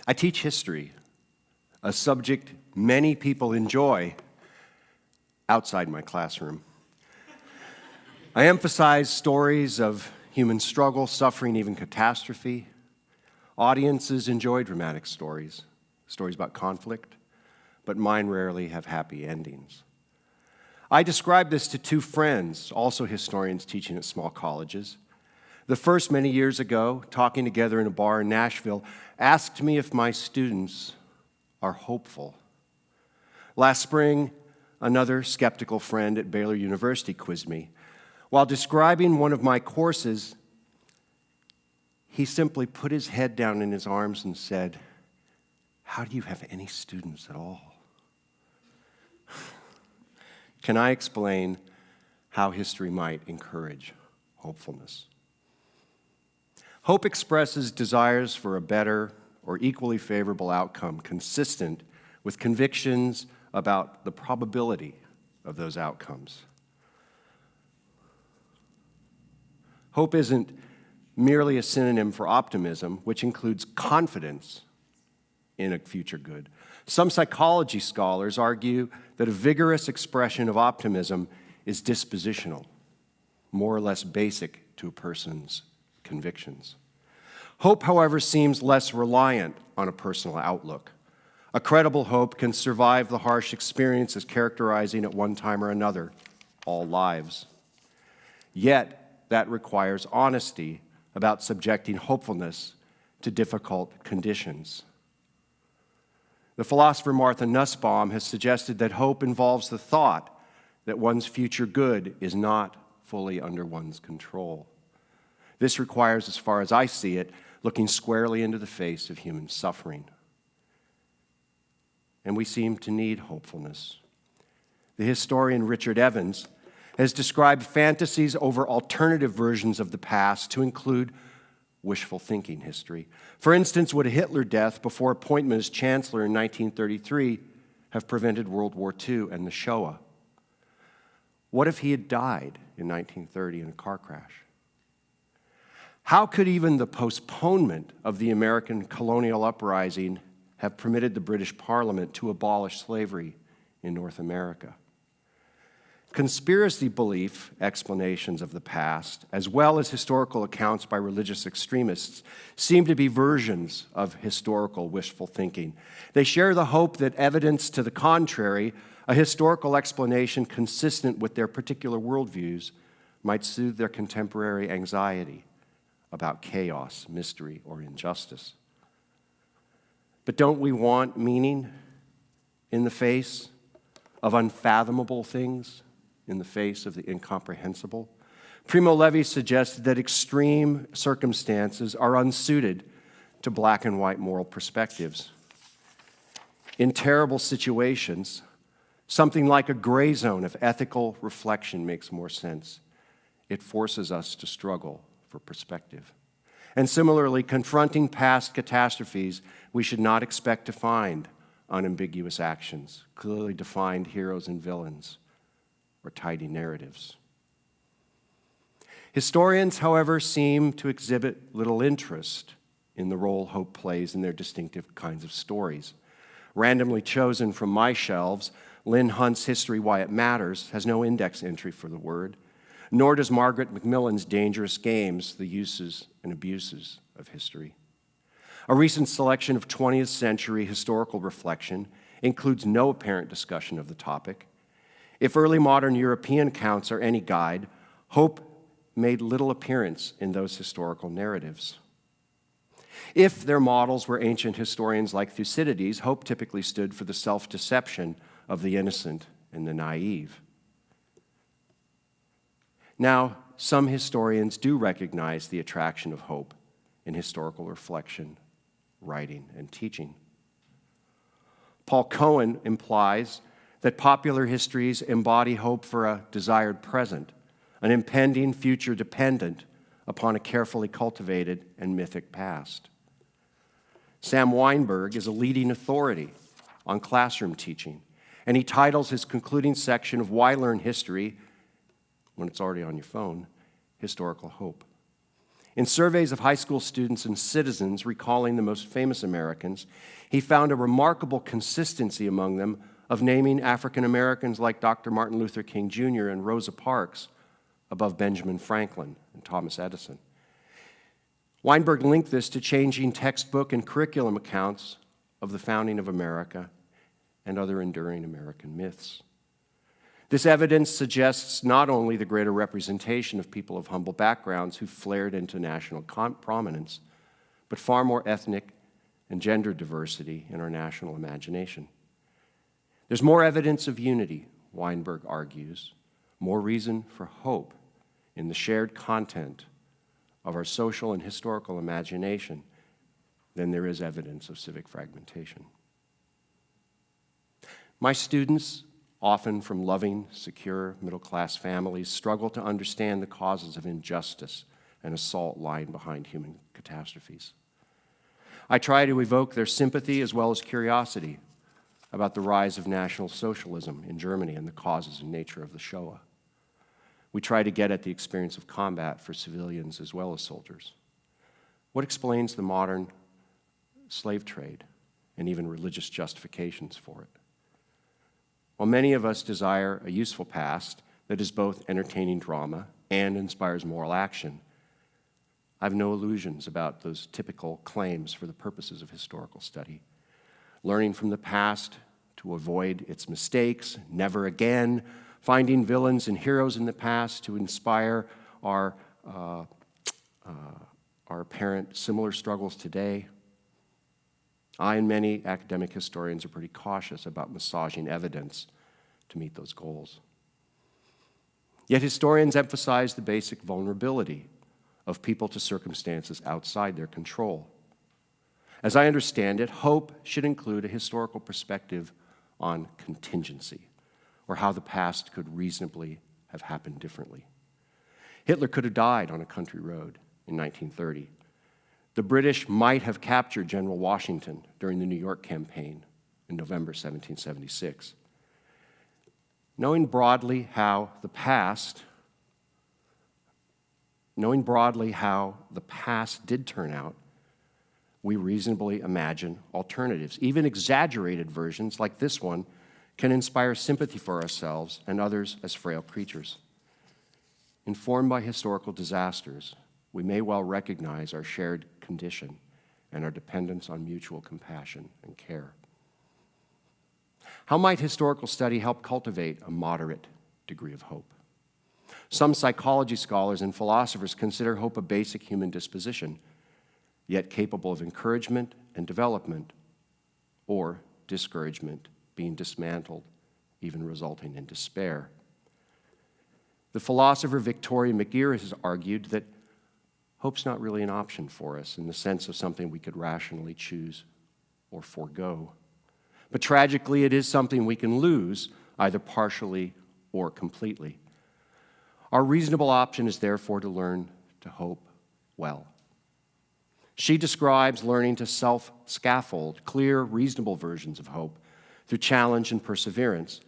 I teach history, a subject many people enjoy outside my classroom. I emphasize stories of human struggle, suffering, even catastrophe. Audiences enjoy dramatic stories about conflict, but mine rarely have happy endings. I described this to two friends, also historians teaching at small colleges. The first, many years ago, talking together in a bar in Nashville, asked me if my students are hopeful. Last spring, another skeptical friend at Baylor University quizzed me. While describing one of my courses, he simply put his head down in his arms and said, "How do you have any students at all?" Can I explain how history might encourage hopefulness? Hope expresses desires for a better or equally favorable outcome consistent with convictions about the probability of those outcomes. Hope isn't merely a synonym for optimism, which includes confidence in a future good. Some psychology scholars argue that a vigorous expression of optimism is dispositional, more or less basic to a person's convictions. Hope, however, seems less reliant on a personal outlook. A credible hope can survive the harsh experiences characterizing at one time or another all lives. Yet, that requires honesty about subjecting hopefulness to difficult conditions. The philosopher Martha Nussbaum has suggested that hope involves the thought that one's future good is not fully under one's control. This requires, as far as I see it, looking squarely into the face of human suffering. And we seem to need hopefulness. The historian Richard Evans has described fantasies over alternative versions of the past to include wishful thinking history. For instance, would a Hitler death before appointment as chancellor in 1933 have prevented World War II and the Shoah? What if he had died in 1930 in a car crash? How could even the postponement of the American colonial uprising have permitted the British Parliament to abolish slavery in North America? Conspiracy belief explanations of the past, as well as historical accounts by religious extremists, seem to be versions of historical wishful thinking. They share the hope that evidence to the contrary, a historical explanation consistent with their particular worldviews, might soothe their contemporary anxiety about chaos, mystery, or injustice. But don't we want meaning in the face of unfathomable things? In the face of the incomprehensible? Primo Levi suggested that extreme circumstances are unsuited to black and white moral perspectives. In terrible situations, something like a gray zone of ethical reflection makes more sense. It forces us to struggle for perspective. And similarly, confronting past catastrophes, we should not expect to find unambiguous actions, clearly defined heroes and villains, or tidy narratives. Historians, however, seem to exhibit little interest in the role hope plays in their distinctive kinds of stories. Randomly chosen from my shelves, Lynn Hunt's History Why It Matters has no index entry for the word, nor does Margaret Macmillan's Dangerous Games, The Uses and Abuses of History. A recent selection of 20th century historical reflection includes no apparent discussion of the topic. If early modern European accounts are any guide, hope made little appearance in those historical narratives. If their models were ancient historians like Thucydides, hope typically stood for the self-deception of the innocent and the naive. Now, some historians do recognize the attraction of hope in historical reflection, writing, and teaching. Paul Cohen implies that popular histories embody hope for a desired present, an impending future dependent upon a carefully cultivated and mythic past. Sam Weinberg is a leading authority on classroom teaching, and he titles his concluding section of Why Learn History, when it's already on your phone, Historical Hope. In surveys of high school students and citizens recalling the most famous Americans, he found a remarkable consistency among them of naming African Americans like Dr. Martin Luther King Jr. and Rosa Parks above Benjamin Franklin and Thomas Edison. Weinberg linked this to changing textbook and curriculum accounts of the founding of America and other enduring American myths. This evidence suggests not only the greater representation of people of humble backgrounds who flared into national prominence, but far more ethnic and gender diversity in our national imagination. There's more evidence of unity, Weinberg argues, more reason for hope in the shared content of our social and historical imagination than there is evidence of civic fragmentation. My students, often from loving, secure, middle-class families, struggle to understand the causes of injustice and assault lying behind human catastrophes. I try to evoke their sympathy as well as curiosity about the rise of National Socialism in Germany and the causes and nature of the Shoah. We try to get at the experience of combat for civilians as well as soldiers. What explains the modern slave trade and even religious justifications for it? While many of us desire a useful past that is both entertaining drama and inspires moral action, I have no illusions about those typical claims for the purposes of historical study. Learning from the past to avoid its mistakes, never again, finding villains and heroes in the past to inspire our apparent similar struggles today. I and many academic historians are pretty cautious about massaging evidence to meet those goals. Yet historians emphasize the basic vulnerability of people to circumstances outside their control. As I understand it, hope should include a historical perspective on contingency, or how the past could reasonably have happened differently. Hitler could have died on a country road in 1930. The British might have captured General Washington during the New York campaign in November 1776. Knowing broadly how the past did turn out, we reasonably imagine alternatives. Even exaggerated versions like this one can inspire sympathy for ourselves and others as frail creatures. Informed by historical disasters, we may well recognize our shared condition and our dependence on mutual compassion and care. How might historical study help cultivate a moderate degree of hope? Some psychology scholars and philosophers consider hope a basic human disposition, yet capable of encouragement and development, or discouragement being dismantled, even resulting in despair. The philosopher Victoria McGeer has argued that hope's not really an option for us in the sense of something we could rationally choose or forego. But tragically, it is something we can lose, either partially or completely. Our reasonable option is therefore to learn to hope well. She describes learning to self-scaffold clear, reasonable versions of hope through challenge and perseverance.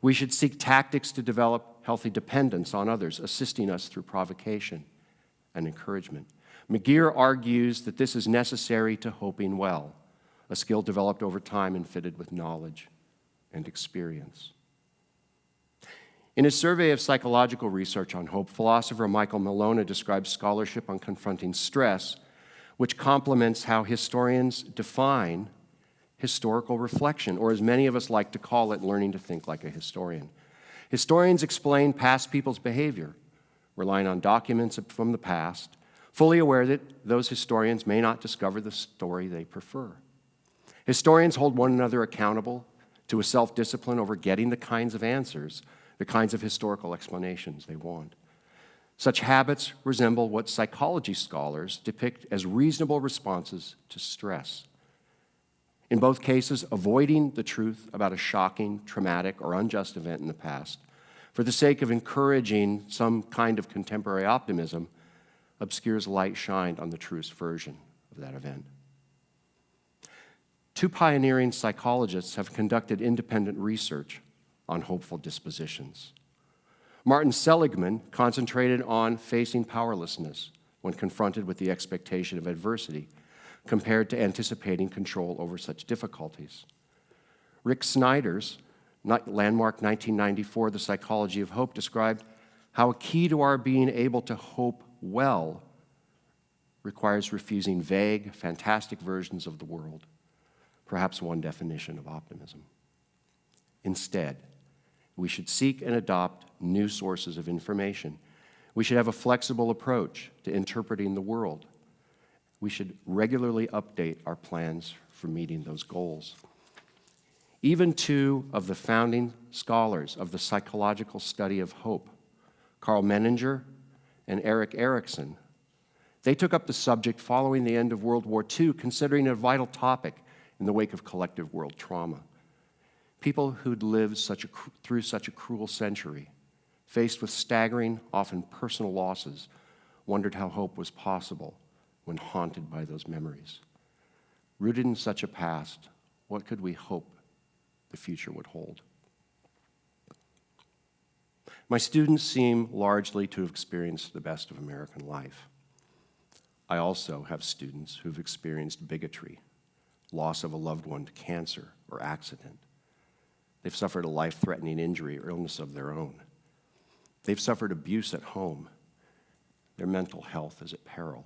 We should seek tactics to develop healthy dependence on others, assisting us through provocation and encouragement. McGeer argues that this is necessary to hoping well, a skill developed over time and fitted with knowledge and experience. In his survey of psychological research on hope, philosopher Michael Malona describes scholarship on confronting stress, which complements how historians define historical reflection, or as many of us like to call it, learning to think like a historian. Historians explain past people's behavior, relying on documents from the past, fully aware that those historians may not discover the story they prefer. Historians hold one another accountable to a self-discipline over getting the kinds of answers, the kinds of historical explanations they want. Such habits resemble what psychology scholars depict as reasonable responses to stress. In both cases, avoiding the truth about a shocking, traumatic, or unjust event in the past for the sake of encouraging some kind of contemporary optimism obscures light shined on the truest version of that event. Two pioneering psychologists have conducted independent research on hopeful dispositions. Martin Seligman concentrated on facing powerlessness, when confronted with the expectation of adversity, compared to anticipating control over such difficulties. Rick Snyder's landmark 1994, The Psychology of Hope, described how a key to our being able to hope well requires refusing vague, fantastic versions of the world, perhaps one definition of optimism. Instead, we should seek and adopt new sources of information. We should have a flexible approach to interpreting the world. We should regularly update our plans for meeting those goals. Even two of the founding scholars of the psychological study of hope, Carl Menninger and Erik Erikson, they took up the subject following the end of World War II, considering it a vital topic in the wake of collective world trauma. People who'd lived through such a cruel century, faced with staggering, often personal losses, wondered how hope was possible when haunted by those memories. Rooted in such a past, what could we hope the future would hold? My students seem largely to have experienced the best of American life. I also have students who've experienced bigotry, loss of a loved one to cancer or accident. They've suffered a life-threatening injury or illness of their own. They've suffered abuse at home. Their mental health is at peril.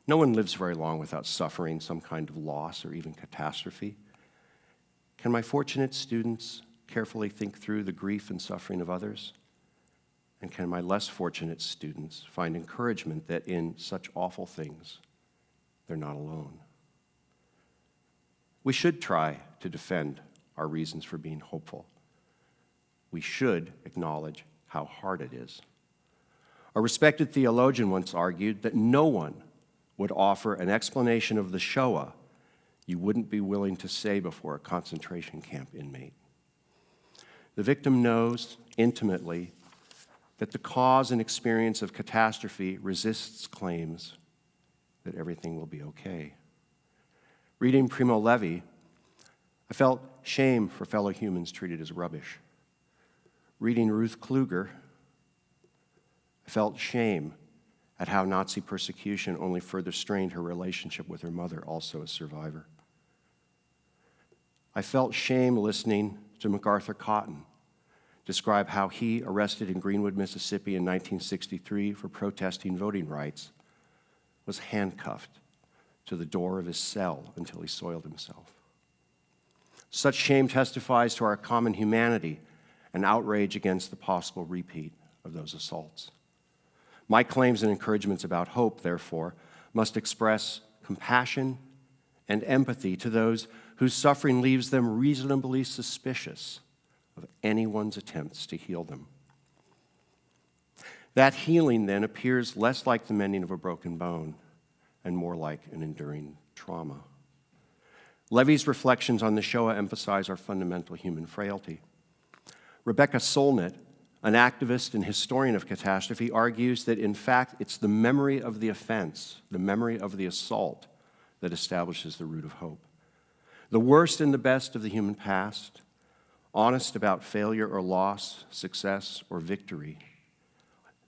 No one lives very long without suffering some kind of loss or even catastrophe. Can my fortunate students carefully think through the grief and suffering of others? And can my less fortunate students find encouragement that in such awful things, they're not alone? We should try to defend our reasons for being hopeful. We should acknowledge how hard it is. A respected theologian once argued that no one would offer an explanation of the Shoah you wouldn't be willing to say before a concentration camp inmate. The victim knows intimately that the cause and experience of catastrophe resists claims that everything will be okay. Reading Primo Levi, I felt shame for fellow humans treated as rubbish. Reading Ruth Kugler, I felt shame at how Nazi persecution only further strained her relationship with her mother, also a survivor. I felt shame listening to MacArthur Cotton describe how he, arrested in Greenwood, Mississippi in 1963 for protesting voting rights, was handcuffed to the door of his cell until he soiled himself. Such shame testifies to our common humanity and outrage against the possible repeat of those assaults. My claims and encouragements about hope, therefore, must express compassion and empathy to those whose suffering leaves them reasonably suspicious of anyone's attempts to heal them. That healing, then, appears less like the mending of a broken bone and more like an enduring trauma. Levy's reflections on the Shoah emphasize our fundamental human frailty. Rebecca Solnit, an activist and historian of catastrophe, argues that, in fact, it's the memory of the offense, the memory of the assault, that establishes the root of hope. The worst and the best of the human past, honest about failure or loss, success or victory,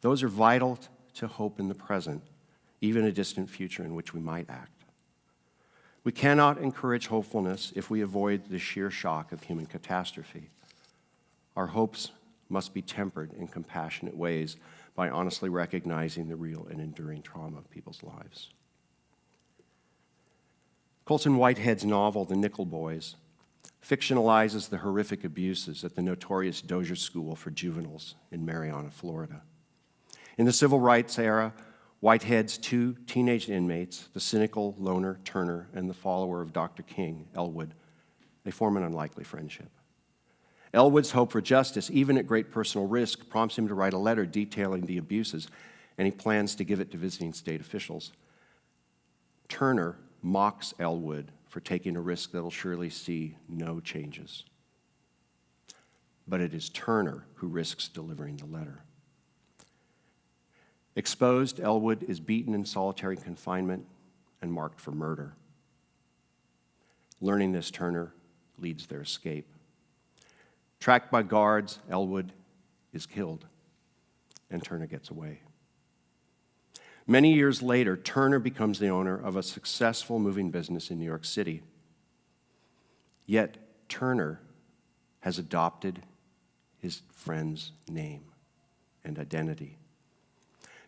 those are vital to hope in the present, even a distant future in which we might act. We cannot encourage hopefulness if we avoid the sheer shock of human catastrophe. Our hopes must be tempered in compassionate ways by honestly recognizing the real and enduring trauma of people's lives. Colson Whitehead's novel, The Nickel Boys, fictionalizes the horrific abuses at the notorious Dozier School for Juveniles in Marianna, Florida. In the civil rights era, Whitehead's two teenage inmates, the cynical loner Turner and the follower of Dr. King, Elwood, they form an unlikely friendship. Elwood's hope for justice, even at great personal risk, prompts him to write a letter detailing the abuses, and he plans to give it to visiting state officials. Turner mocks Elwood for taking a risk that will surely see no changes. But it is Turner who risks delivering the letter. Exposed, Elwood is beaten in solitary confinement and marked for murder. Learning this, Turner leads their escape. Tracked by guards, Elwood is killed, and Turner gets away. Many years later, Turner becomes the owner of a successful moving business in New York City. Yet, Turner has adopted his friend's name and identity.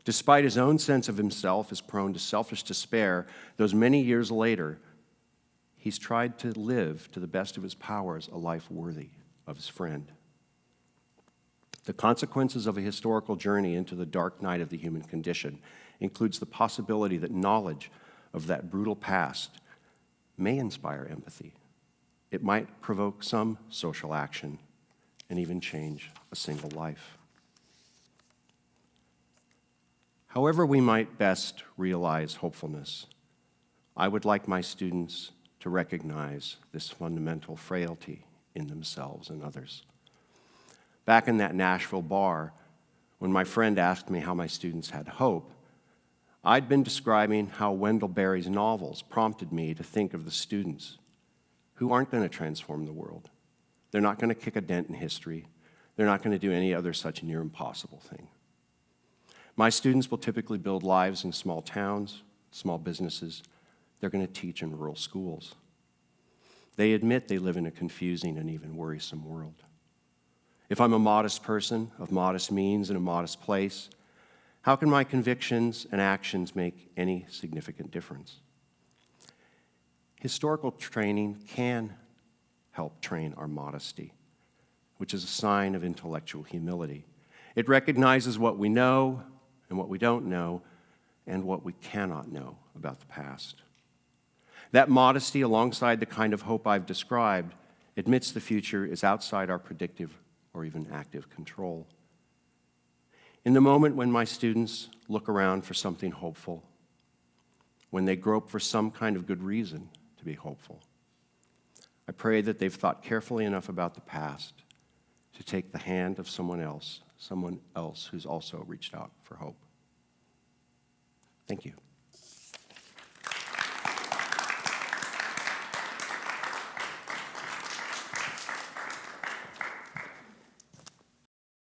Despite his own sense of himself as prone to selfish despair, those many years later, he's tried to live to the best of his powers a life worthy of his friend. The consequences of a historical journey into the dark night of the human condition includes the possibility that knowledge of that brutal past may inspire empathy. It might provoke some social action and even change a single life. However we might best realize hopefulness, I would like my students to recognize this fundamental frailty in themselves and others. Back in that Nashville bar, when my friend asked me how my students had hope, I'd been describing how Wendell Berry's novels prompted me to think of the students who aren't going to transform the world. They're not going to kick a dent in history. They're not going to do any other such near impossible thing. My students will typically build lives in small towns, small businesses. They're going to teach in rural schools. They admit they live in a confusing and even worrisome world. If I'm a modest person of modest means in a modest place, how can my convictions and actions make any significant difference? Historical training can help train our modesty, which is a sign of intellectual humility. It recognizes what we know and what we don't know, and what we cannot know about the past. That modesty, alongside the kind of hope I've described, admits the future is outside our predictive or even active control. In the moment when my students look around for something hopeful, when they grope for some kind of good reason to be hopeful, I pray that they've thought carefully enough about the past to take the hand of someone else who's also reached out for hope. Thank you.